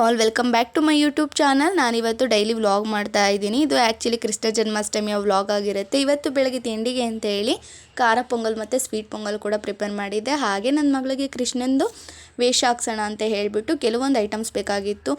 All welcome back to my YouTube channel. ನಾನಿವತ್ತು daily vlog ಮಾಡ್ತಾ ಇದ್ದೀನಿ. ಇದು ಆ್ಯಕ್ಚುಲಿ ಕೃಷ್ಣ ಜನ್ಮಾಷ್ಟಮಿಯ ವ್ಲಾಗ್ ಆಗಿರುತ್ತೆ. ಇವತ್ತು ಬೆಳಗ್ಗೆ ತಿಂಡಿಗೆ ಅಂತ ಹೇಳಿ ಖಾರ ಪೊಂಗಲ್ ಮತ್ತು ಸ್ವೀಟ್ ಪೊಂಗಲ್ ಕೂಡ ಪ್ರಿಪೇರ್ ಮಾಡಿದ್ದೆ. ಹಾಗೆ ನನ್ನ ಮಗಳಿಗೆ ಕೃಷ್ಣಂದು ವೇಷ ಹಾಕ್ಸೋಣ ಅಂತ ಹೇಳಿಬಿಟ್ಟು ಕೆಲವೊಂದು ಐಟಮ್ಸ್ ಬೇಕಾಗಿತ್ತು,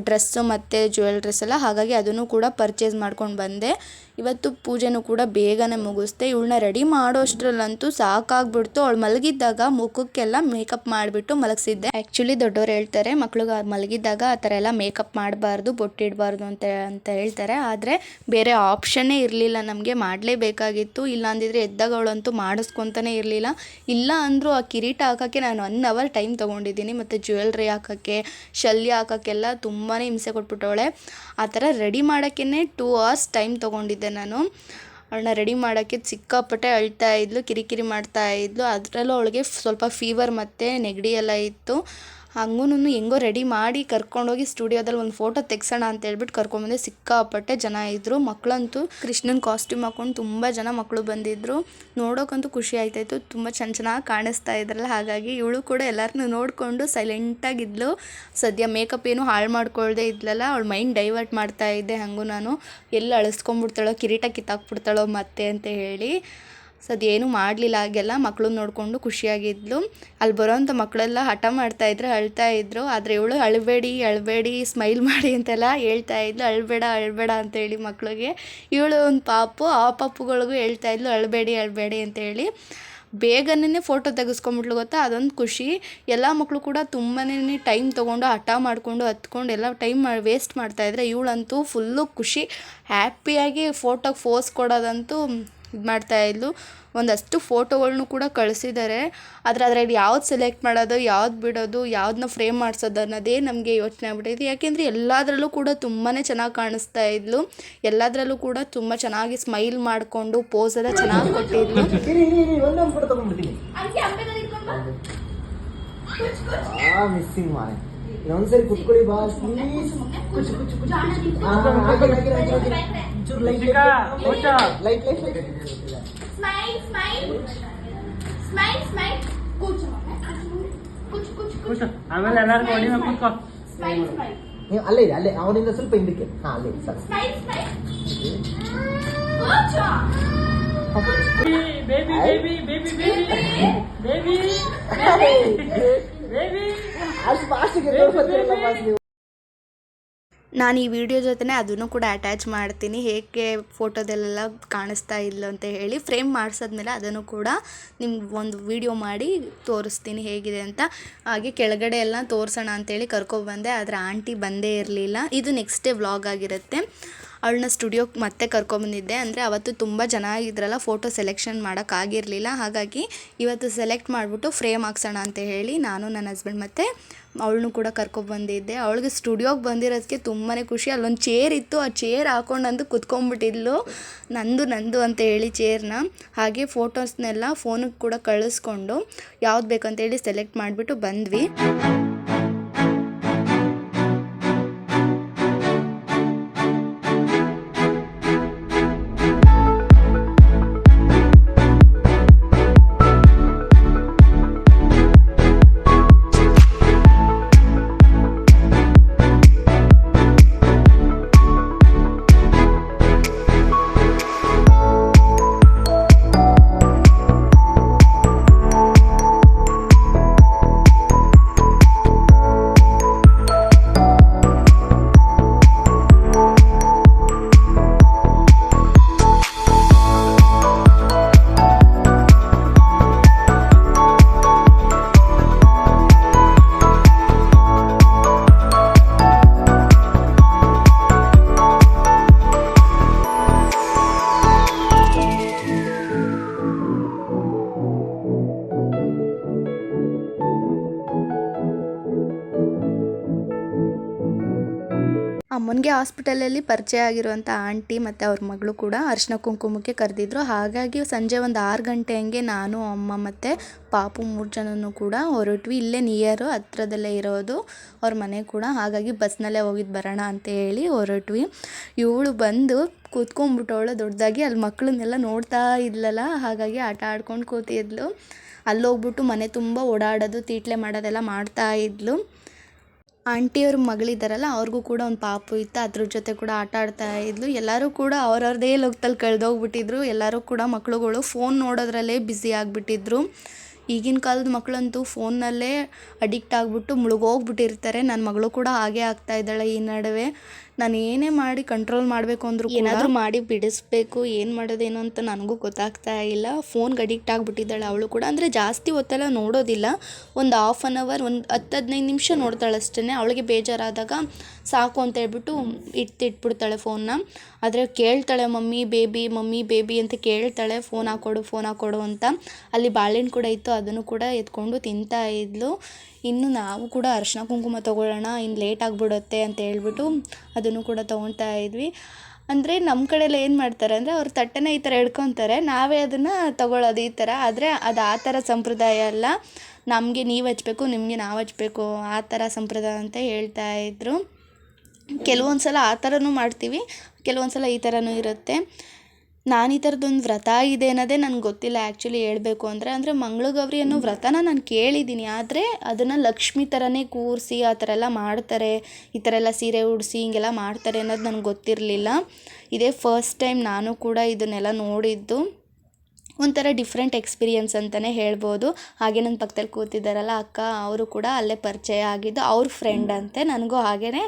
ಡ್ರೆಸ್ಸು ಮತ್ತು ಜ್ಯುವೆಲ್ರೀಸ್ ಎಲ್ಲ. ಹಾಗಾಗಿ ಅದನ್ನು ಕೂಡ ಪರ್ಚೇಸ್ ಮಾಡ್ಕೊಂಡು ಬಂದೆ. ಇವತ್ತು ಪೂಜೆನೂ ಕೂಡ ಬೇಗನೆ ಮುಗಿಸ್ದೆ. ಇವಳನ್ನ ರೆಡಿ ಮಾಡೋ ಅಷ್ಟರಲ್ಲಂತೂ ಸಾಕಾಗ್ಬಿಡ್ತು. ಅವಳು ಮಲಗಿದ್ದಾಗ ಮುಖಕ್ಕೆಲ್ಲ ಮೇಕಪ್ ಮಾಡಿಬಿಟ್ಟು ಮಲಗಿಸಿದ್ದೆ. ಆ್ಯಕ್ಚುಲಿ ದೊಡ್ಡವ್ರು ಹೇಳ್ತಾರೆ ಮಕ್ಳಿಗೆ ಮಲಗಿದ್ದಾಗ ಆ ಥರ ಎಲ್ಲ ಮೇಕಪ್ ಮಾಡಬಾರ್ದು, ಬೊಟ್ಟಿಡಬಾರ್ದು ಅಂತ ಹೇಳ್ತಾರೆ. ಆದರೆ ಬೇರೆ ಆಪ್ಷನ್ನೇ ಇರಲಿಲ್ಲ, ನಮಗೆ ಮಾಡಲೇಬೇಕಾಗಿತ್ತು. ಇಲ್ಲ ಅಂದಿದ್ರೆ ಎದ್ದಾಗ ಅವಳಂತೂ ಮಾಡಿಸ್ಕೊತಾನೆ ಇರಲಿಲ್ಲ. ಇಲ್ಲ ಅಂದರೂ ಆ ಕಿರೀಟ ಹಾಕೋಕ್ಕೆ ನಾನು 1 ಅವರ್ ಟೈಮ್ ತೊಗೊಂಡಿದ್ದೀನಿ. ಮತ್ತು ಜ್ಯುವೆಲ್ರಿ ಹಾಕೋಕ್ಕೆ, ಶಲ್ಯ ಹಾಕೋಕ್ಕೆಲ್ಲ ತುಂಬಾ ಹಿಂಸೆ ಕೊಟ್ಬಿಟ್ಟವಳೆ. ಆ ಥರ ರೆಡಿ ಮಾಡೋಕ್ಕೇ 2 ಅವರ್ಸ್ ಟೈಮ್ ತೊಗೊಂಡಿದ್ದೆ ನಾನು. ಅವಳನ್ನ ರೆಡಿ ಮಾಡೋಕ್ಕೆ ಸಿಕ್ಕಾಪಟ್ಟೆ ಅಳ್ತಾ ಇದ್ಲು, ಕಿರಿಕಿರಿ ಮಾಡ್ತಾ ಇದ್ಲು. ಅದರಲ್ಲೂ ಅವಳಿಗೆ ಸ್ವಲ್ಪ ಫೀವರ್ ಮತ್ತು ನೆಗಡಿ ಎಲ್ಲ ಇತ್ತು. ಹಂಗೂ ಹೆಂಗೋ ರೆಡಿ ಮಾಡಿ ಕರ್ಕೊಂಡೋಗಿ ಸ್ಟುಡಿಯೋದಲ್ಲಿ ಒಂದು ಫೋಟೋ ತೆಗ್ಸೋಣ ಅಂತ ಹೇಳ್ಬಿಟ್ಟು ಕರ್ಕೊಂಡ್ಬಂದೆ. ಸಿಕ್ಕಾಪಟ್ಟೆ ಜನ ಇದ್ದರು. ಮಕ್ಕಳಂತೂ ಕೃಷ್ಣನ ಕಾಸ್ಟ್ಯೂಮ್ ಹಾಕೊಂಡು ತುಂಬ ಜನ ಮಕ್ಕಳು ಬಂದಿದ್ದರು. ನೋಡೋಕ್ಕಂತೂ ಖುಷಿ ಆಯ್ತಾಯಿತ್ತು. ತುಂಬ ಚೆನ್ನಾಗಿ ಕಾಣಿಸ್ತಾ ಇದ್ರಲ್ಲ. ಹಾಗಾಗಿ ಇವಳು ಕೂಡ ಎಲ್ಲರನ್ನೂ ನೋಡಿಕೊಂಡು ಸೈಲೆಂಟಾಗಿದ್ಲು. ಸದ್ಯ ಮೇಕಪ್ ಏನು ಹಾಳು ಮಾಡ್ಕೊಳ್ದೆ ಇದ್ಲಲ್ಲ, ಅವಳು ಮೈಂಡ್ ಡೈವರ್ಟ್ ಮಾಡ್ತಾ ಇದ್ದೆ. ಹಾಗೂ ನಾನು ಎಲ್ಲಿ ಅಳಿಸ್ಕೊಂಡ್ಬಿಡ್ತಾಳೋ, ಕಿರೀಟ ಕಿತ್ತಾಕ್ಬಿಡ್ತಾಳೋ ಮತ್ತೆ ಅಂತ ಹೇಳಿ ಏನೂ ಮಾಡಲಿಲ್ಲ. ಹಾಗೆಲ್ಲ ಮಕ್ಕಳು ನೋಡಿಕೊಂಡು ಖುಷಿಯಾಗಿದ್ಲು. ಅಲ್ಲಿ ಬರೋವಂಥ ಮಕ್ಕಳೆಲ್ಲ ಹಠ ಮಾಡ್ತಾಯಿದ್ರು, ಅಳ್ತಾ ಇದ್ರು. ಆದರೆ ಇವಳು ಅಳಬೇಡಿ ಸ್ಮೈಲ್ ಮಾಡಿ ಅಂತೆಲ್ಲ ಹೇಳ್ತಾ ಇದ್ಲು. ಅಳಬೇಡ ಅಂತೇಳಿ ಮಕ್ಕಳಿಗೆ. ಇವಳು ಒಂದು ಪಾಪು, ಆ ಪಾಪುಗಳಿಗೂ ಹೇಳ್ತಾ ಇದ್ಲು ಅಳಬೇಡಿ ಅಂತೇಳಿ. ಬೇಗನೆ ಫೋಟೋ ತೆಗೆಸ್ಕೊಂಬಿಟ್ಲು ಗೊತ್ತಾ, ಅದೊಂದು ಖುಷಿ. ಎಲ್ಲ ಮಕ್ಕಳು ಕೂಡ ತುಂಬಾ ಟೈಮ್ ತೊಗೊಂಡು ಹಠ ಮಾಡಿಕೊಂಡು ಹತ್ಕೊಂಡು ಎಲ್ಲ ಟೈಮ್ ವೇಸ್ಟ್ ಮಾಡ್ತಾಯಿದ್ರೆ, ಇವಳಂತೂ ಫುಲ್ಲು ಖುಷಿ, ಹ್ಯಾಪಿಯಾಗಿ ಫೋಟೋಗೆ ಫೋಸ್ ಕೊಡೋದಂತೂ ಇದು ಮಾಡ್ತಾಯಿದ್ಲು. ಒಂದಷ್ಟು ಫೋಟೋಗಳ್ನೂ ಕೂಡ ಕಳಿಸಿದ್ದಾರೆ. ಅದ್ರಲ್ಲಿ ಯಾವ್ದು ಸೆಲೆಕ್ಟ್ ಮಾಡೋದು, ಯಾವ್ದು ಬಿಡೋದು, ಯಾವುದನ್ನ ಫ್ರೇಮ್ ಮಾಡಿಸೋದು ಅನ್ನೋದೇ ನಮಗೆ ಯೋಚನೆ ಆಗ್ಬಿಟ್ಟಿದೆ. ಯಾಕೆಂದರೆ ಎಲ್ಲದರಲ್ಲೂ ಕೂಡ ತುಂಬಾ ಚೆನ್ನಾಗಿ ಕಾಣಿಸ್ತಾ ಇದ್ಲು. ಎಲ್ಲದರಲ್ಲೂ ಕೂಡ ತುಂಬ ಚೆನ್ನಾಗಿ ಸ್ಮೈಲ್ ಮಾಡಿಕೊಂಡು ಪೋಸ್ ಎಲ್ಲ ಚೆನ್ನಾಗಿ ಕೊಟ್ಟಿದ್ಲು. ಒಂದ್ಸರಿ ಕುತ್ಕೊಳ್ಳಿ ಬಾ ಪ್ಲೀಸ್. ಆಮೇಲೆ ಎಲ್ಲರೂ ನೋಡಿ ಕೂತ್ಕೋ. ಅಲ್ಲೇ ಇದೆ, ಅಲ್ಲೇ ಅವನಿಂದ ಸ್ವಲ್ಪ ಹಿಂದಕ್ಕೆ. ಅಲ್ಲೇ ಸರ್. ನಾನು ಈ ವಿಡಿಯೋ ಜೊತೆ ಅದನ್ನು ಕೂಡ ಅಟ್ಯಾಚ್ ಮಾಡ್ತೀನಿ, ಹೇಗೆ ಫೋಟೋದಲ್ಲೆಲ್ಲ ಕಾಣಿಸ್ತಾ ಇದ್ಲು ಅಂತ ಹೇಳಿ. ಫ್ರೇಮ್ ಮಾಡಿಸಿದ್ಮೇಲೆ ಅದನ್ನು ಕೂಡ ನಿಮ್ಗೆ ಒಂದು ವಿಡಿಯೋ ಮಾಡಿ ತೋರಿಸ್ತೀನಿ ಹೇಗಿದೆ ಅಂತ. ಹಾಗೆ ಕೆಳಗಡೆ ಎಲ್ಲ ತೋರಿಸೋಣ ಅಂತೇಳಿ ಕರ್ಕೊಬಂದೆ, ಆದರೆ ಆಂಟಿ ಬಂದೇ ಇರಲಿಲ್ಲ. ಇದು ನೆಕ್ಸ್ಟ್ ಡೇ ವ್ಲಾಗ್ ಆಗಿರುತ್ತೆ. ಅವಳನ್ನ ಸ್ಟುಡಿಯೋಗೆ ಮತ್ತೆ ಕರ್ಕೊಂಬಂದಿದ್ದೆ. ಅಂದರೆ ಅವತ್ತು ತುಂಬ ಜನ ಇದ್ರಲ್ಲ, ಫೋಟೋ ಸೆಲೆಕ್ಷನ್ ಮಾಡೋಕ್ಕಾಗಿರಲಿಲ್ಲ. ಹಾಗಾಗಿ ಇವತ್ತು ಸೆಲೆಕ್ಟ್ ಮಾಡಿಬಿಟ್ಟು ಫ್ರೇಮ್ ಹಾಕ್ಸೋಣ ಅಂತ ಹೇಳಿ ನಾನು, ನನ್ನ ಹಸ್ಬೆಂಡ್ ಮತ್ತು ಅವಳನ್ನು ಕೂಡ ಕರ್ಕೊಬಂದಿದ್ದೆ. ಅವಳಿಗೆ ಸ್ಟುಡಿಯೋಗೆ ಬಂದಿರೋದಕ್ಕೆ ತುಂಬಾ ಖುಷಿ. ಅಲ್ಲೊಂದು ಚೇರ್ ಇತ್ತು, ಆ ಚೇರ್ ಹಾಕ್ಕೊಂಡಂದು ಕುತ್ಕೊಂಡ್ಬಿಟ್ಟಿದ್ಲು, ನಂದು ಅಂತ ಹೇಳಿ ಚೇರ್ನ. ಹಾಗೆ ಫೋಟೋಸ್ನೆಲ್ಲ ಫೋನಿಗೆ ಕೂಡ ಕಳಿಸ್ಕೊಂಡು ಯಾವ್ದು ಬೇಕಂತೇಳಿ ಸೆಲೆಕ್ಟ್ ಮಾಡಿಬಿಟ್ಟು ಬಂದ್ವಿ. ಅಮ್ಮನಿಗೆ ಹಾಸ್ಪಿಟಲಲ್ಲಿ ಪರಿಚಯ ಆಗಿರುವಂಥ ಆಂಟಿ ಮತ್ತು ಅವ್ರ ಮಗಳು ಕೂಡ ಅರಿಶಿನ ಕುಂಕುಮಕ್ಕೆ ಕರೆದಿದ್ರು. ಹಾಗಾಗಿ ಸಂಜೆ ಒಂದು 6 ಗಂಟೆ ಹಂಗೆ ನಾನು, ಅಮ್ಮ ಮತ್ತು ಪಾಪು 3 ಜನನೂ ಕೂಡ ಹೊರಟ್ವಿ. ಇಲ್ಲೇ ನಿಯರು ಹತ್ರದಲ್ಲೇ ಇರೋದು ಅವ್ರ ಮನೆ ಕೂಡ. ಹಾಗಾಗಿ ಬಸ್ನಲ್ಲೇ ಹೋಗಿದ್ದು ಬರೋಣ ಅಂತ ಹೇಳಿ ಹೊರಟ್ವಿ. ಇವಳು ಬಂದು ಕೂತ್ಕೊಂಡ್ಬಿಟ್ಟವಳು ದೊಡ್ಡದಾಗಿ. ಅಲ್ಲಿ ಮಕ್ಕಳನ್ನೆಲ್ಲ ನೋಡ್ತಾ ಇದ್ಲಲ್ಲ, ಹಾಗಾಗಿ ಆಟ ಆಡ್ಕೊಂಡು ಕೂತಿದ್ಲು. ಅಲ್ಲೋಗ್ಬಿಟ್ಟು ಮನೆ ತುಂಬ ಓಡಾಡೋದು, ತೀಟ್ಲೆ ಮಾಡೋದೆಲ್ಲ ಮಾಡ್ತಾ ಇದ್ಲು. ಆಂಟಿಯವ್ರ ಮಗಳಿದ್ದಾರಲ್ಲ ಅವ್ರಿಗೂ ಕೂಡ ಒಂದು ಪಾಪು ಇತ್ತು, ಅದ್ರ ಜೊತೆ ಕೂಡ ಆಟ ಆಡ್ತಾ ಇದ್ಲು. ಎಲ್ಲರೂ ಕೂಡ ಅವ್ರವ್ರದ್ದೇ ಲೋಕದಲ್ಲಿ ಕಳೆದೋಗ್ಬಿಟ್ಟಿದ್ರು. ಎಲ್ಲರೂ ಕೂಡ ಮಕ್ಳುಗಳು ಫೋನ್ ನೋಡೋದ್ರಲ್ಲೇ ಬ್ಯುಸಿ ಆಗಿಬಿಟ್ಟಿದ್ರು. ಈಗಿನ ಕಾಲದ ಮಕ್ಕಳಂತೂ ಫೋನ್ನಲ್ಲೇ ಅಡಿಕ್ಟ್ ಆಗಿಬಿಟ್ಟು ಮುಳುಗೋಗ್ಬಿಟ್ಟಿರ್ತಾರೆ. ನನ್ನ ಮಗಳು ಕೂಡ ಹಾಗೆ ಆಗ್ತಾ ಇದ್ದಾಳೆ ಈ ನಡುವೆ. ನಾನು ಏನೇ ಮಾಡಿ ಕಂಟ್ರೋಲ್ ಮಾಡಬೇಕು ಅಂದರೂ ಏನಾದರೂ ಮಾಡಿ ಬಿಡಿಸ್ಬೇಕು, ಏನು ಮಾಡೋದೇನು ಅಂತ ನನಗೂ ಗೊತ್ತಾಗ್ತಾ ಇಲ್ಲ. ಫೋನ್ಗೆ ಅಡಿಕ್ಟ್ ಆಗಿಬಿಟ್ಟಿದ್ದಾಳೆ ಅವಳು ಕೂಡ. ಅಂದರೆ ಜಾಸ್ತಿ ಹೊತ್ತೆಲ್ಲ ನೋಡೋದಿಲ್ಲ, ಒಂದು ಹಾಫ್ ಆನ್ ಅವರ್, ಒಂದು 10-15 ನಿಮಿಷ ನೋಡ್ತಾಳೆ ಅಷ್ಟೇ. ಅವಳಿಗೆ ಬೇಜಾರಾದಾಗ ಸಾಕು ಅಂತ ಹೇಳ್ಬಿಟ್ಟು ಇಟ್ಬಿಡ್ತಾಳೆ ಫೋನ್ನ. ಆದರೆ ಕೇಳ್ತಾಳೆ ಮಮ್ಮಿ ಬೇಬಿ ಅಂತ ಕೇಳ್ತಾಳೆ, ಫೋನ್ ಹಾಕೊಡು ಅಂತ. ಅಲ್ಲಿ ಬಾಳೆಹಣ್ಣು ಕೂಡ ಇತ್ತು, ಅದನ್ನು ಕೂಡ ಎತ್ಕೊಂಡು ತಿಂತಾ ಇದ್ಲು. ಇನ್ನು ನಾವು ಕೂಡ ಅರಿಶಿನ ಕುಂಕುಮ ತೊಗೊಳ್ಳೋಣ, ಇನ್ನು ಲೇಟ್ ಆಗಿಬಿಡುತ್ತೆ ಅಂತ ಹೇಳ್ಬಿಟ್ಟು ಅದನ್ನು ಕೂಡ ತೊಗೊಳ್ತಾ ಇದ್ವಿ. ಅಂದರೆ ನಮ್ಮ ಕಡೆಯಲ್ಲಿ ಏನು ಮಾಡ್ತಾರೆ ಅಂದರೆ ಅವ್ರ ತಟ್ಟೆನ ಈ ಥರ ಹಿಡ್ಕೊತಾರೆ, ನಾವೇ ಅದನ್ನು ತೊಗೊಳ್ಳೋದು ಈ ಥರ. ಆದರೆ ಅದು ಆ ಥರ ಸಂಪ್ರದಾಯ ಅಲ್ಲ, ನಮಗೆ ನೀವು ಹಚ್ಬೇಕು, ನಿಮಗೆ ನಾವು ಹಚ್ಬೇಕು, ಆ ಥರ ಸಂಪ್ರದಾಯ ಅಂತ ಹೇಳ್ತಾ ಇದ್ರು. ಕೆಲವೊಂದು ಸಲ ಆ ಥರನೂ ಮಾಡ್ತೀವಿ, ಕೆಲವೊಂದು ಸಲ ಈ ಥರನೂ ಇರುತ್ತೆ. ನಾನು ಈ ಥರದ್ದೊಂದು ವ್ರತ ಇದೆ ಅನ್ನೋದೇ ನನಗೆ ಗೊತ್ತಿಲ್ಲ ಆ್ಯಕ್ಚುಲಿ ಹೇಳಬೇಕು ಅಂದರೆ ಮಂಗಳಗೌರಿ ಅನ್ನೋ ವ್ರತನ ನಾನು ಕೇಳಿದ್ದೀನಿ. ಆದರೆ ಅದನ್ನು ಲಕ್ಷ್ಮಿ ಥರನೇ ಕೂರಿಸಿ ಆ ಥರ ಎಲ್ಲ ಮಾಡ್ತಾರೆ, ಈ ಥರ ಎಲ್ಲ ಸೀರೆ ಉಡಿಸಿ ಹಿಂಗೆಲ್ಲ ಮಾಡ್ತಾರೆ ಅನ್ನೋದು ನನಗೆ ಗೊತ್ತಿರಲಿಲ್ಲ. ಇದೇ ಫಸ್ಟ್ ಟೈಮ್ ನಾನು ಕೂಡ ಇದನ್ನೆಲ್ಲ ನೋಡಿದ್ದು. ಒಂಥರ ಡಿಫ್ರೆಂಟ್ ಎಕ್ಸ್ಪೀರಿಯನ್ಸ್ ಅಂತಲೇ ಹೇಳ್ಬೋದು. ಹಾಗೆ ನನ್ನ ಪಕ್ಕದಲ್ಲಿ ಕೂತಿದ್ದಾರಲ್ಲ ಅಕ್ಕ, ಅವರು ಕೂಡ ಅಲ್ಲೇ ಪರಿಚಯ ಆಗಿದ್ದು, ಅವ್ರ ಫ್ರೆಂಡ್ ಅಂತೆ. ನನಗೂ ಹಾಗೇ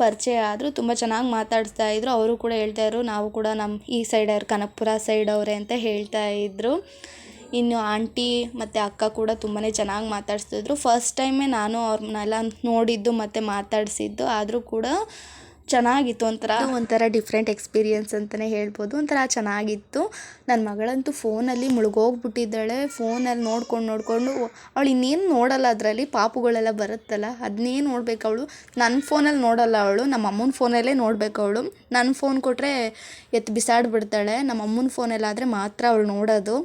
ಪರಿಚಯ ಆದರು, ತುಂಬ ಚೆನ್ನಾಗಿ ಮಾತಾಡಿಸ್ತಾ ಇದ್ರು. ಅವರು ಕೂಡ ಹೇಳ್ತಾಯಿದ್ರು ನಾವು ಕೂಡ ನಮ್ಮ ಈ ಸೈಡವ್ರು, ಕನಕಪುರ ಸೈಡವ್ರೆ ಅಂತ ಹೇಳ್ತಾ ಇದ್ದರು. ಇನ್ನು ಆಂಟಿ ಮತ್ತು ಅಕ್ಕ ಕೂಡ ತುಂಬಾ ಚೆನ್ನಾಗಿ ಮಾತಾಡಿಸ್ತಿದ್ರು. ಫಸ್ಟ್ ಟೈಮೇ ನಾನು ಅವ್ರನ್ನೆಲ್ಲ ನೋಡಿದ್ದು ಮತ್ತು ಮಾತಾಡಿಸಿದ್ದು, ಆದರೂ ಕೂಡ ಚೆನ್ನಾಗಿತ್ತು. ಒಂಥರ ಡಿಫ್ರೆಂಟ್ ಎಕ್ಸ್ಪೀರಿಯನ್ಸ್ ಅಂತಲೇ ಹೇಳ್ಬೋದು. ಒಂಥರ ಚೆನ್ನಾಗಿತ್ತು. ನನ್ನ ಮಗಳಂತೂ ಫೋನಲ್ಲಿ ಮುಳುಗೋಗ್ಬಿಟ್ಟಿದ್ದಾಳೆ. ಫೋನಲ್ಲಿ ನೋಡ್ಕೊಂಡು ಅವಳು ಇನ್ನೇನು ನೋಡಲ್ಲ, ಅದರಲ್ಲಿ ಪಾಪುಗಳೆಲ್ಲ ಬರುತ್ತಲ್ಲ ಅದನ್ನೇ ನೋಡ್ಬೇಕು ಅವಳು. ನನ್ನ ಫೋನಲ್ಲಿ ನೋಡಲ್ಲ ಅವಳು, ನಮ್ಮ ಅಮ್ಮನ ಫೋನಲ್ಲೇ ನೋಡಬೇಕು ಅವಳು. ನನ್ನ ಫೋನ್ ಕೊಟ್ಟರೆ ಎತ್ತು ಬಿಸಾಡಿಬಿಡ್ತಾಳೆ, ನಮ್ಮ ಅಮ್ಮನ ಫೋನಲ್ಲಾದರೆ ಮಾತ್ರ ಅವಳು ನೋಡೋದು.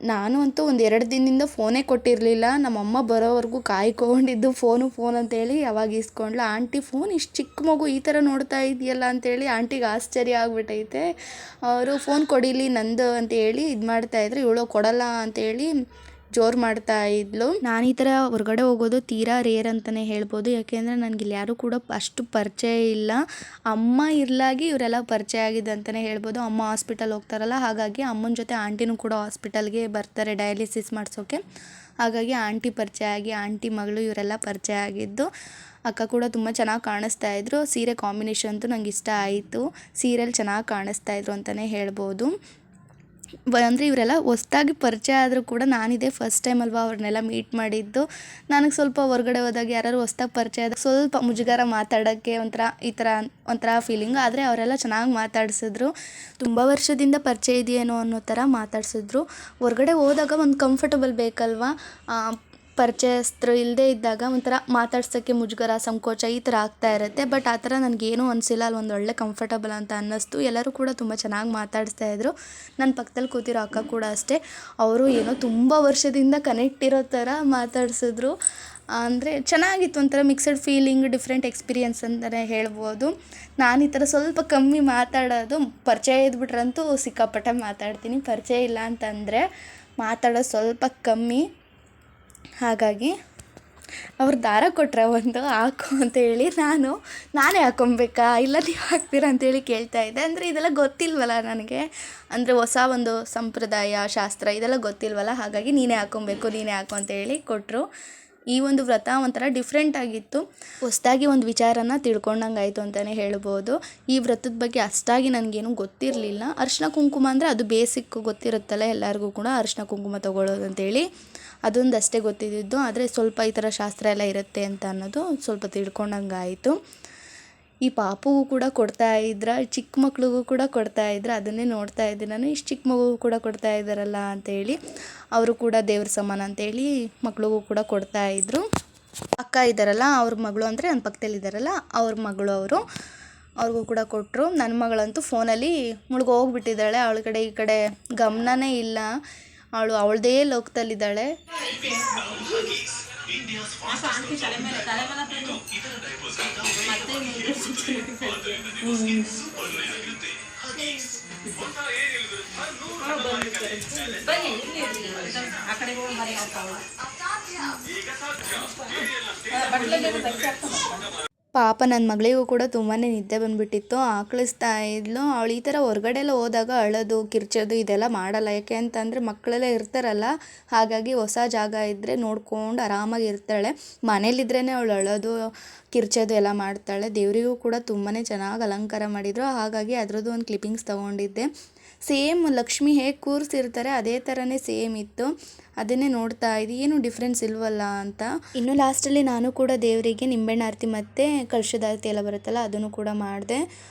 ನಾನು ಅಂತೂ ಒಂದು 2 ದಿನದಿಂದ ಫೋನೇ ಕೊಟ್ಟಿರಲಿಲ್ಲ. ನಮ್ಮಮ್ಮ ಬರೋವರೆಗೂ ಕಾಯ್ಕೊಂಡಿದ್ದು ಫೋನ್ ಅಂತೇಳಿ ಅವಾಗ ಇಸ್ಕೊಂಡ್ಲು. ಆಂಟಿ ಫೋನ್ ಇಷ್ಟು ಚಿಕ್ಕ ಮಗು ಈ ಥರ ನೋಡ್ತಾ ಇದೆಯಲ್ಲ ಅಂತೇಳಿ ಆಂಟಿಗೆ ಆಶ್ಚರ್ಯ ಆಗ್ಬಿಟ್ಟೈತೆ. ಅವರು ಫೋನ್ ಕೊಡಿಲಿ ನಂದು ಅಂತ ಹೇಳಿ ಇದು ಮಾಡ್ತಾಯಿದ್ರು, ಇವಳು ಕೊಡಲ್ಲ ಅಂತೇಳಿ ಜೋರು ಮಾಡ್ತಾ ಇದ್ಲು. ನಾನು ಈ ಥರ ಹೊರಗಡೆ ಹೋಗೋದು ತೀರಾ ರೇರ್ ಅಂತಲೇ ಹೇಳ್ಬೋದು. ಯಾಕೆಂದರೆ ನನಗೆ ಇಲ್ಲಿ ಯಾರೂ ಕೂಡ ಅಷ್ಟು ಪರಿಚಯ ಇಲ್ಲ. ಅಮ್ಮ ಇರಲಾಗಿ ಇವರೆಲ್ಲ ಪರಿಚಯ ಆಗಿದೆ ಅಂತಲೇ ಹೇಳ್ಬೋದು. ಅಮ್ಮ ಹಾಸ್ಪಿಟಲ್ ಹೋಗ್ತಾರಲ್ಲ, ಹಾಗಾಗಿ ಅಮ್ಮನ ಜೊತೆ ಆಂಟಿನೂ ಕೂಡ ಹಾಸ್ಪಿಟಲ್ಗೆ ಬರ್ತಾರೆ ಡಯಾಲಿಸಿಸ್ ಮಾಡಿಸೋಕ್ಕೆ. ಹಾಗಾಗಿ ಆಂಟಿ ಪರಿಚಯ ಆಗಿ ಆಂಟಿ ಮಗಳು ಇವರೆಲ್ಲ ಪರಿಚಯ ಆಗಿದ್ದು. ಅಕ್ಕ ಕೂಡ ತುಂಬ ಚೆನ್ನಾಗಿ ಕಾಣಿಸ್ತಾ ಇದ್ರು. ಸೀರೆ ಕಾಂಬಿನೇಷನ್ ಅಂತೂ ನಂಗೆ ಇಷ್ಟ ಆಯಿತು. ಸೀರೆಯಲ್ಲಿ ಚೆನ್ನಾಗಿ ಕಾಣಿಸ್ತಾ ಇದ್ರು ಅಂತಲೇ ಹೇಳ್ಬೋದು. ಅಂದರೆ ಇವರೆಲ್ಲ ಹೊಸ್ದಾಗಿ ಪರಿಚಯ ಆದರೂ ಕೂಡ ನಾನಿದೆ ಫಸ್ಟ್ ಟೈಮ್ ಅಲ್ವಾ ಅವ್ರನ್ನೆಲ್ಲ ಮೀಟ್ ಮಾಡಿದ್ದು. ನನಗೆ ಸ್ವಲ್ಪ ಹೊರಗಡೆ ಹೋದಾಗ ಯಾರು ಹೊಸ್ದಾಗಿ ಪರಿಚಯ ಆದಾಗ ಸ್ವಲ್ಪ ಮುಜುಗರ ಮಾತಾಡೋಕ್ಕೆ ಒಂಥರ ಫೀಲಿಂಗು. ಆದರೆ ಅವರೆಲ್ಲ ಚೆನ್ನಾಗಿ ಮಾತಾಡಿಸಿದ್ರು. ತುಂಬ ವರ್ಷದಿಂದ ಪರಿಚಯ ಇದೆಯೇನೋ ಅನ್ನೋ ಥರ ಮಾತಾಡಿಸಿದ್ರು. ಹೊರಗಡೆ ಹೋದಾಗ ಒಂದು ಕಂಫರ್ಟಬಲ್ ಬೇಕಲ್ವಾ, ಪರಿಚಯಸ್ಥರು ಇಲ್ಲದೇ ಇದ್ದಾಗ ಒಂಥರ ಮಾತಾಡ್ಸೋಕ್ಕೆ ಮುಜುಗರ, ಸಂಕೋಚ ಈ ಥರ ಆಗ್ತಾ ಇರುತ್ತೆ. ಬಟ್ ಆ ಥರ ನನಗೇನೂ ಅನಿಸಿಲ್ಲ, ಅಲ್ಲಿ ಒಂದು ಒಳ್ಳೆ ಕಂಫರ್ಟಬಲ್ ಅಂತ ಅನ್ನಿಸ್ತು. ಎಲ್ಲರೂ ಕೂಡ ತುಂಬ ಚೆನ್ನಾಗಿ ಮಾತಾಡಿಸ್ತಾಯಿದ್ರು. ನನ್ನ ಪಕ್ಕದಲ್ಲಿ ಕೂತಿರೋ ಅಕ್ಕ ಕೂಡ ಅಷ್ಟೇ, ಅವರು ಏನೋ ತುಂಬ ವರ್ಷದಿಂದ ಕನೆಕ್ಟ್ ಇರೋ ಥರ ಮಾತಾಡಿಸಿದ್ರು. ಅಂದರೆ ಚೆನ್ನಾಗಿತ್ತು, ಒಂಥರ ಮಿಕ್ಸಡ್ ಫೀಲಿಂಗ್, ಡಿಫ್ರೆಂಟ್ ಎಕ್ಸ್ಪೀರಿಯನ್ಸ್ ಅಂತಲೇ ಹೇಳ್ಬೋದು. ನಾನು ಈ ಥರ ಸ್ವಲ್ಪ ಕಮ್ಮಿ ಮಾತಾಡೋದು, ಪರಿಚಯ ಇದ್ಬಿಟ್ರಂತೂ ಸಿಕ್ಕಾಪಟ್ಟೆ ಮಾತಾಡ್ತೀನಿ. ಪರಿಚಯ ಇಲ್ಲ ಅಂತಂದರೆ ಮಾತಾಡೋದು ಸ್ವಲ್ಪ ಕಮ್ಮಿ. ಹಾಗಾಗಿ ಅವ್ರು ದಾರ ಕೊಟ್ಟರೆ ಒಂದು ಹಾಕು ಅಂತೇಳಿ ನಾನೇ ಹಾಕ್ಕೊಬೇಕಾ ಇಲ್ಲ ನೀವು ಹಾಕ್ತೀರಾ ಅಂತೇಳಿ ಕೇಳ್ತಾ ಇದ್ದೆ. ಅಂದರೆ ಇದೆಲ್ಲ ಗೊತ್ತಿಲ್ವಲ್ಲ ನನಗೆ, ಅಂದರೆ ಹೊಸ ಒಂದು ಸಂಪ್ರದಾಯ ಶಾಸ್ತ್ರ ಇದೆಲ್ಲ ಗೊತ್ತಿಲ್ವಲ್ಲ, ಹಾಗಾಗಿ ನೀನೇ ಹಾಕು ಅಂತೇಳಿ ಕೊಟ್ಟರು. ಈ ಒಂದು ವ್ರತ ಒಂಥರ ಡಿಫ್ರೆಂಟ್ ಆಗಿತ್ತು. ಹೊಸದಾಗಿ ಒಂದು ವಿಚಾರನ ತಿಳ್ಕೊಂಡಂಗೆ ಆಯಿತು ಅಂತಲೇ ಹೇಳ್ಬೋದು. ಈ ವ್ರತದ ಬಗ್ಗೆ ಅಷ್ಟಾಗಿ ನನಗೇನು ಗೊತ್ತಿರಲಿಲ್ಲ. ಅರಿಶಿನ ಕುಂಕುಮ ಅಂದರೆ ಅದು ಬೇಸಿಕ್ ಗೊತ್ತಿರುತ್ತಲ್ಲ ಎಲ್ಲರಿಗೂ ಕೂಡ, ಅರಿಶಿನ ಕುಂಕುಮ ತೊಗೊಳ್ಳೋದು ಅಂತೇಳಿ ಅದೊಂದು ಅಷ್ಟೇ ಗೊತ್ತಿದ್ದು. ಆದರೆ ಸ್ವಲ್ಪ ಈ ಥರ ಶಾಸ್ತ್ರ ಎಲ್ಲ ಇರುತ್ತೆ ಅಂತ ಅನ್ನೋದು ಸ್ವಲ್ಪ ತಿಳ್ಕೊಂಡಂಗೆ ಆಯಿತು. ಈ ಪಾಪುಗೂ ಕೂಡ ಚಿಕ್ಕ ಮಕ್ಳಿಗೂ ಕೂಡ ಕೊಡ್ತಾಯಿದ್ರು. ಅದನ್ನೇ ನೋಡ್ತಾ ಇದ್ದೆ ನಾನು, ಇಷ್ಟು ಚಿಕ್ಕ ಮಗುಗೂ ಕೂಡ ಕೊಡ್ತಾ ಇದ್ದಾರಲ್ಲ ಅಂತೇಳಿ. ಅವರು ಕೂಡ ದೇವ್ರ ಸಮಾನ ಅಂತೇಳಿ ಮಕ್ಳಿಗೂ ಕೂಡ ಕೊಡ್ತಾಯಿದ್ರು. ಅಕ್ಕ ಇದ್ದಾರಲ್ಲ ಅವ್ರ ಮಗಳು, ಅಂದರೆ ನನ್ನ ಪಕ್ಕದಲ್ಲಿದ್ದಾರಲ್ಲ ಅವ್ರ ಮಗಳು, ಅವ್ರಿಗೂ ಕೂಡ ಕೊಟ್ಟರು. ನನ್ನ ಮಗಳಂತೂ ಫೋನಲ್ಲಿ ಮುಳುಗೋಗ್ಬಿಟ್ಟಿದ್ದಾಳೆ. ಅವಳ ಕಡೆ ಈ ಕಡೆ ಗಮನನೇ ಇಲ್ಲ, ಅವಳದೇ ಲೋಕದಲ್ಲಿದ್ದಾಳೆ. ಪಾಪ ನನ್ನ ಮಗಳಿಗೂ ಕೂಡ ತುಂಬಾ ನಿದ್ದೆ ಬಂದುಬಿಟ್ಟಿತ್ತು, ಆಕಳಿಸ್ತಾ ಇದ್ಲು. ಅವಳು ಈ ಥರ ಹೊರಗಡೆ ಎಲ್ಲ ಹೋದಾಗ ಅಳೋದು ಕಿರ್ಚೋದು ಇದೆಲ್ಲ ಮಾಡಲ್ಲ. ಯಾಕೆ ಅಂತಂದರೆ ಮಕ್ಕಳೆಲ್ಲ ಇರ್ತಾರಲ್ಲ, ಹಾಗಾಗಿ ಹೊಸ ಜಾಗ ಇದ್ದರೆ ನೋಡ್ಕೊಂಡು ಆರಾಮಾಗಿ ಇರ್ತಾಳೆ. ಮನೇಲಿದ್ರೇ ಅವಳು ಅಳೋದು ಕಿರ್ಚೋದು ಎಲ್ಲ ಮಾಡ್ತಾಳೆ. ದೇವರಿಗೂ ಕೂಡ ತುಂಬಾ ಚೆನ್ನಾಗಿ ಅಲಂಕಾರ ಮಾಡಿದರು, ಹಾಗಾಗಿ ಅದರದ್ದು ಒಂದು ಕ್ಲಿಪ್ಪಿಂಗ್ಸ್ ತೊಗೊಂಡಿದ್ದೆ. ಸೇಮ್ ಲಕ್ಷ್ಮಿ ಹೇಗೆ ಕೂರಿಸಿರ್ತಾರೆ ಅದೇ ಥರನೇ ಸೇಮ್ ಇತ್ತು. ಅದನ್ನೇ ನೋಡ್ತಾ ಇದ್ದೆ, ಏನು ಡಿಫ್ರೆನ್ಸ್ ಇಲ್ವಲ್ಲ ಅಂತ. ಇನ್ನು ಲಾಸ್ಟಲ್ಲಿ ನಾನು ಕೂಡ ದೇವರಿಗೆ ನಿಂಬೆಹಣ್ಣು ಆರತಿ ಮತ್ತು ಕಲಶದ ಆರತಿ ಎಲ್ಲ ಬರುತ್ತಲ್ಲ ಅದನ್ನು ಕೂಡ ಮಾಡಿದೆ.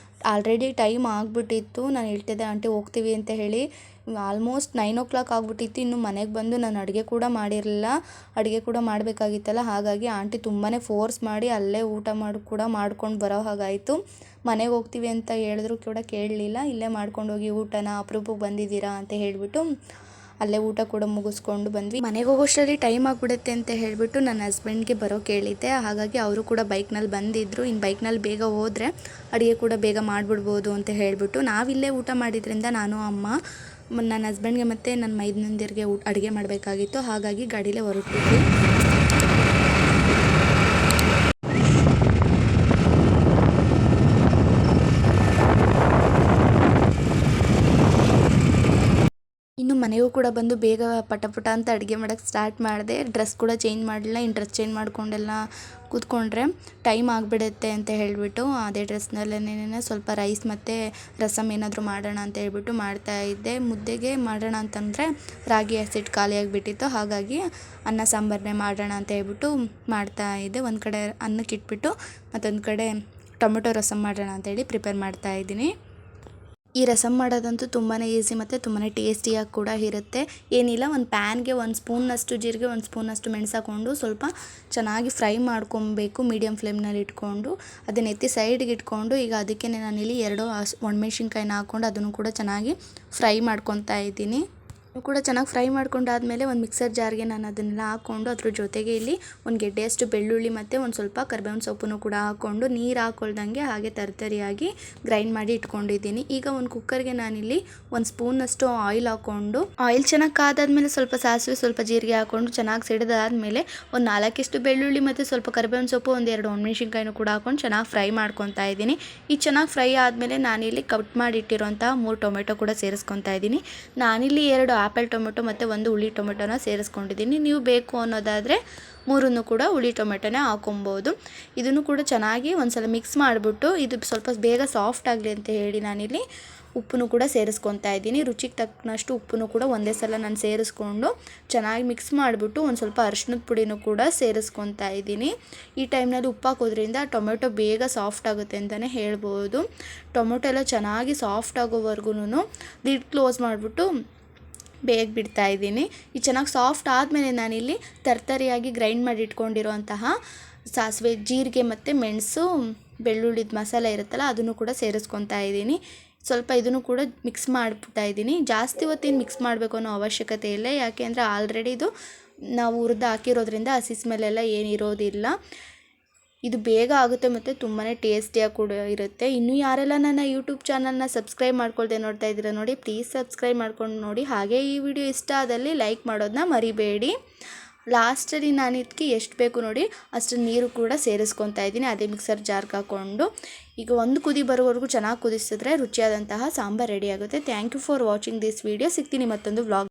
ಆಲ್ರೆಡಿ ಟೈಮ್ ಆಗಿಬಿಟ್ಟಿತ್ತು. ನಾನು ಹೇಳ್ತಿದ್ದೆ ಆಂಟಿ ಹೋಗ್ತೀವಿ ಅಂತ ಹೇಳಿ. ಆಲ್ಮೋಸ್ಟ್ 9 ಆಗಿಬಿಟ್ಟಿತ್ತು. ಇನ್ನು ಮನೆಗೆ ಬಂದು ನಾನು ಅಡುಗೆ ಕೂಡ ಮಾಡಿರಲಿಲ್ಲ, ಅಡುಗೆ ಕೂಡ ಮಾಡಬೇಕಾಗಿತ್ತಲ್ಲ. ಹಾಗಾಗಿ ಆಂಟಿ ತುಂಬಾ ಫೋರ್ಸ್ ಮಾಡಿ ಅಲ್ಲೇ ಊಟ ಮಾಡ್ಕೊಂಡು ಬರೋ ಹಾಗಾಯಿತು. ಮನೆಗೆ ಹೋಗ್ತೀವಿ ಅಂತ ಹೇಳಿದ್ರು ಕೂಡ ಕೇಳಲಿಲ್ಲ. ಇಲ್ಲೇ ಮಾಡ್ಕೊಂಡು ಹೋಗಿ ಊಟನ ಅಪರೂಪಕ್ಕೆ ಬಂದಿದ್ದೀರಾ ಅಂತ ಹೇಳಿಬಿಟ್ಟು ಅಲ್ಲೇ ಊಟ ಕೂಡ ಮುಗಿಸ್ಕೊಂಡು ಬಂದ್ವಿ. ಮನೆಗೆ ಹೋಗೋಷ್ಟರಲ್ಲಿ ಟೈಮ್ ಆಗಿಬಿಡುತ್ತೆ ಅಂತ ಹೇಳಿಬಿಟ್ಟು ನನ್ನ ಹಸ್ಬೆಂಡ್ಗೆ ಬರೋಕೆ ಹೇಳಿದ್ದೆ. ಹಾಗಾಗಿ ಅವರು ಕೂಡ ಬೈಕ್ನಲ್ಲಿ ಬಂದಿದ್ದರು. ಇನ್ನು ಬೈಕ್ನಲ್ಲಿ ಬೇಗ ಹೋದರೆ ಅಡುಗೆ ಕೂಡ ಬೇಗ ಮಾಡಿಬಿಡ್ಬೋದು ಅಂತ ಹೇಳಿಬಿಟ್ಟು ನಾವಿಲ್ಲೇ ಊಟ ಮಾಡಿದ್ರಿಂದ ನಾನು ಅಮ್ಮ ನನ್ನ ಹಸ್ಬೆಂಡ್ಗೆ ಮತ್ತು ನನ್ನ ಮೈದನಂದಿರಿಗೆ ಅಡುಗೆ ಮಾಡಬೇಕಾಗಿತ್ತು. ಹಾಗಾಗಿ ಗಾಡೀಲೇ ಹೊರಟಿದ್ವಿ. ಇನ್ನು ಮನೆಗೂ ಕೂಡ ಬಂದು ಬೇಗ ಪಟ ಅಂತ ಅಡುಗೆ ಮಾಡೋಕ್ಕೆ ಸ್ಟಾರ್ಟ್ ಮಾಡಿದೆ. ಡ್ರೆಸ್ ಕೂಡ ಚೇಂಜ್ ಮಾಡಲಿಲ್ಲ. ಇನ್ನು ಡ್ರೆಸ್ ಚೇಂಜ್ ಮಾಡ್ಕೊಂಡೆಲ್ಲ ಕೂತ್ಕೊಂಡ್ರೆ ಟೈಮ್ ಆಗಿಬಿಡುತ್ತೆ ಅಂತ ಹೇಳಿಬಿಟ್ಟು ಅದೇ ಡ್ರೆಸ್ನಲ್ಲೇ ಸ್ವಲ್ಪ ರೈಸ್ ಮತ್ತು ರಸಮ್ ಏನಾದರೂ ಮಾಡೋಣ ಅಂತ ಹೇಳ್ಬಿಟ್ಟು ಮಾಡ್ತಾಯಿದ್ದೆ. ಮುದ್ದೆಗೆ ಮಾಡೋಣ ಅಂತಂದರೆ ರಾಗಿ ಹಸಿಟ್ಟು ಖಾಲಿಯಾಗಿಬಿಟ್ಟಿತ್ತು, ಹಾಗಾಗಿ ಅನ್ನ ಸಾಂಬಾರನ್ನೇ ಮಾಡೋಣ ಅಂತ ಹೇಳ್ಬಿಟ್ಟು ಮಾಡ್ತಾಯಿದ್ದೆ. ಒಂದು ಕಡೆ ಅನ್ನಕ್ಕೆ ಇಟ್ಬಿಟ್ಟು ಮತ್ತೊಂದು ಕಡೆ ಟೊಮೆಟೊ ರಸಮ್ ಮಾಡೋಣ ಅಂತೇಳಿ ಪ್ರಿಪೇರ್ ಮಾಡ್ತಾಯಿದ್ದೀನಿ. ಈ ರಸಮ್ ಮಾಡೋದಂತೂ ತುಂಬಾ ಈಸಿ ಮತ್ತು ತುಂಬಾ ಟೇಸ್ಟಿಯಾಗಿ ಕೂಡ ಇರುತ್ತೆ. ಏನಿಲ್ಲ, ಒಂದು ಪ್ಯಾನ್ಗೆ 1 ಸ್ಪೂನ್ನಷ್ಟು ಜೀರಿಗೆ, 1 ಸ್ಪೂನಷ್ಟು ಮೆಣಸು ಹಾಕ್ಕೊಂಡು ಸ್ವಲ್ಪ ಚೆನ್ನಾಗಿ ಫ್ರೈ ಮಾಡ್ಕೊಬೇಕು. ಮೀಡಿಯಮ್ ಫ್ಲೇಮ್ನಲ್ಲಿ ಇಟ್ಕೊಂಡು ಅದನ್ನ ಎತ್ತಿ ಸೈಡ್ಗೆ ಇಟ್ಕೊಂಡು ಈಗ ಅದಕ್ಕೆ ನಾನಿಲ್ಲಿ 2 ಒಣಮೆಣ್ಸಿನ್ಕಾಯಿನ ಹಾಕ್ಕೊಂಡು ಅದನ್ನು ಕೂಡ ಚೆನ್ನಾಗಿ ಫ್ರೈ ಮಾಡ್ಕೊತಾ ಇದ್ದೀನಿ. ಕೂಡ ಚೆನ್ನಾಗಿ ಫ್ರೈ ಮಾಡ್ಕೊಂಡಾದಮೇಲೆ ಒಂದು ಮಿಕ್ಸರ್ ಜಾರ್ಗೆ ನಾನು ಅದನ್ನೆಲ್ಲ ಹಾಕ್ಕೊಂಡು ಅದ್ರ ಜೊತೆಗೆ ಇಲ್ಲಿ ಒಂದು ಗೆಡ್ಡೆಯಷ್ಟು ಬೆಳ್ಳುಳ್ಳಿ ಮತ್ತು ಒಂದು ಸ್ವಲ್ಪ ಕರಿಬೇವಿನ ಸೊಪ್ಪನ್ನು ಕೂಡ ಹಾಕ್ಕೊಂಡು ನೀರು ಹಾಕ್ಕೊಳ್ದಂಗೆ ಹಾಗೆ ತರಿಯಾಗಿ ಗ್ರೈಂಡ್ ಮಾಡಿ ಇಟ್ಕೊಂಡಿದ್ದೀನಿ. ಈಗ ಒಂದು ಕುಕ್ಕರ್ಗೆ ನಾನಿಲ್ಲಿ 1 ಸ್ಪೂನಷ್ಟು ಆಯಿಲ್ ಹಾಕ್ಕೊಂಡು ಆಯಿಲ್ ಚೆನ್ನಾಗಿ ಕಾದಾದ್ಮೇಲೆ ಸ್ವಲ್ಪ ಸಾಸಿವೆ ಸ್ವಲ್ಪ ಜೀರಿಗೆ ಹಾಕ್ಕೊಂಡು ಚೆನ್ನಾಗಿ ಸಿಡಿದಾದ್ಮೇಲೆ ಒಂದು 4 ಬೆಳ್ಳುಳ್ಳಿ ಮತ್ತು ಸ್ವಲ್ಪ ಕರಿಬೇವಿನ ಸೊಪ್ಪು, ಒಂದು 2 ಒಣಮೆಣ್ಸಿನ್ಕಾಯಿನೂ ಕೂಡ ಹಾಕ್ಕೊಂಡು ಚೆನ್ನಾಗಿ ಫ್ರೈ ಮಾಡ್ಕೊತಾ ಇದ್ದೀನಿ. ಈ ಚೆನ್ನಾಗಿ ಫ್ರೈ ಆದಮೇಲೆ ನಾನಿಲ್ಲಿ ಕಟ್ ಮಾಡಿ ಇಟ್ಟಿರೋಂತಹ 3 ಟೊಮೆಟೊ ಕೂಡ ಸೇರಿಸ್ಕೊತಾ ಇದ್ದೀನಿ. ನಾನಿಲ್ಲಿ 2 ಆ್ಯಪಲ್ ಟೊಮೆಟೊ ಮತ್ತು 1 ಹುಳಿ ಟೊಮೆಟೊನ ಸೇರಿಸ್ಕೊಂಡಿದ್ದೀನಿ. ನೀವು ಬೇಕು ಅನ್ನೋದಾದರೆ 3 ಕೂಡ ಹುಳಿ ಟೊಮೆಟೊನೇ ಹಾಕೊಬೋದು. ಇದನ್ನು ಕೂಡ ಚೆನ್ನಾಗಿ ಒಂದ್ಸಲ ಮಿಕ್ಸ್ ಮಾಡಿಬಿಟ್ಟು ಇದು ಸ್ವಲ್ಪ ಬೇಗ ಸಾಫ್ಟ್ ಆಗಲಿ ಅಂತ ಹೇಳಿ ನಾನಿಲ್ಲಿ ಉಪ್ಪನ್ನು ಕೂಡ ಸೇರಿಸ್ಕೊತಾ ಇದ್ದೀನಿ. ರುಚಿಗೆ ತಕ್ಕನಷ್ಟು ಉಪ್ಪನ್ನು ಕೂಡ ಒಂದೇ ಸಲ ನಾನು ಸೇರಿಸ್ಕೊಂಡು ಚೆನ್ನಾಗಿ ಮಿಕ್ಸ್ ಮಾಡಿಬಿಟ್ಟು ಒಂದು ಸ್ವಲ್ಪ ಅರಿಶಿನದ ಪುಡಿನೂ ಕೂಡ ಸೇರಿಸ್ಕೊತಾ ಇದ್ದೀನಿ. ಈ ಟೈಮ್ನಲ್ಲಿ ಉಪ್ಪು ಹಾಕೋದ್ರಿಂದ ಟೊಮೆಟೊ ಬೇಗ ಸಾಫ್ಟ್ ಆಗುತ್ತೆ ಅಂತಲೇ ಹೇಳ್ಬೋದು. ಟೊಮೆಟೊ ಎಲ್ಲ ಚೆನ್ನಾಗಿ ಸಾಫ್ಟ್ ಆಗೋವರೆಗೂ ಲಿಡ್ ಕ್ಲೋಸ್ ಮಾಡಿಬಿಟ್ಟು ಬೇಗ ಬಿಡ್ತಾ ಇದ್ದೀನಿ. ಈ ಚೆನ್ನಾಗಿ ಸಾಫ್ಟ್ ಆದಮೇಲೆ ನಾನಿಲ್ಲಿ ತರಿಯಾಗಿ ಗ್ರೈಂಡ್ ಮಾಡಿ ಇಟ್ಕೊಂಡಿರೋಂತಹ ಸಾಸಿವೆ, ಜೀರಿಗೆ ಮತ್ತು ಮೆಣಸು, ಬೆಳ್ಳುಳ್ಳಿದ ಮಸಾಲೆ ಇರುತ್ತಲ್ಲ ಅದನ್ನು ಕೂಡ ಸೇರಿಸ್ಕೊತಾ ಇದ್ದೀನಿ. ಸ್ವಲ್ಪ ಇದನ್ನು ಕೂಡ ಮಿಕ್ಸ್ ಮಾಡಿಬಿಡ್ತಾ ಇದ್ದೀನಿ. ಜಾಸ್ತಿ ಹೊತ್ತೇನು ಮಿಕ್ಸ್ ಮಾಡಬೇಕು ಅನ್ನೋ ಅವಶ್ಯಕತೆ ಇಲ್ಲ, ಯಾಕೆ ಅಂದರೆ ಆಲ್ರೆಡಿ ಇದು ನಾವು ಹುರಿದು ಹಾಕಿರೋದ್ರಿಂದ ಹಸಿ ಸ್ಮೆಲ್ಲೆಲ್ಲ ಏನಿರೋದಿಲ್ಲ. ಇದು ಬೇಗ ಆಗುತ್ತೆ ಮತ್ತು ತುಂಬಾ ಟೇಸ್ಟಿಯಾಗಿ ಕೂಡ ಇರುತ್ತೆ. ಇನ್ನೂ ಯಾರೆಲ್ಲ ನನ್ನ ಯೂಟ್ಯೂಬ್ ಚಾನಲ್ನ ಸಬ್ಸ್ಕ್ರೈಬ್ ಮಾಡ್ಕೊಳ್ದೆ ನೋಡ್ತಾ ಇದ್ದೀರಾ ನೋಡಿ, ಪ್ಲೀಸ್ ಸಬ್ಸ್ಕ್ರೈಬ್ ಮಾಡ್ಕೊಂಡು ನೋಡಿ. ಹಾಗೆ ಈ ವಿಡಿಯೋ ಇಷ್ಟ ಆದಲ್ಲಿ ಲೈಕ್ ಮಾಡೋದನ್ನ ಮರಿಬೇಡಿ. ಲಾಸ್ಟಲ್ಲಿ ನಾನು ಇದಕ್ಕೆ ಎಷ್ಟು ಬೇಕು ನೋಡಿ ಅಷ್ಟು ನೀರು ಕೂಡ ಸೇರಿಸ್ಕೊತಾ ಇದ್ದೀನಿ. ಅದೇ ಮಿಕ್ಸರ್ ಜಾರ್ಗೆ ಹಾಕ್ಕೊಂಡು ಈಗ ಒಂದು ಕುದಿ ಬರೋವರೆಗೂ ಚೆನ್ನಾಗಿ ಕುದಿಸಿದ್ರೆ ರುಚಿಯಾದಂತಹ ಸಾಂಬಾರು ರೆಡಿ ಆಗುತ್ತೆ. Thank you for watching this video. ಸಿಗ್ತೀನಿ ಮತ್ತೊಂದು ವ್ಲಾಗ್.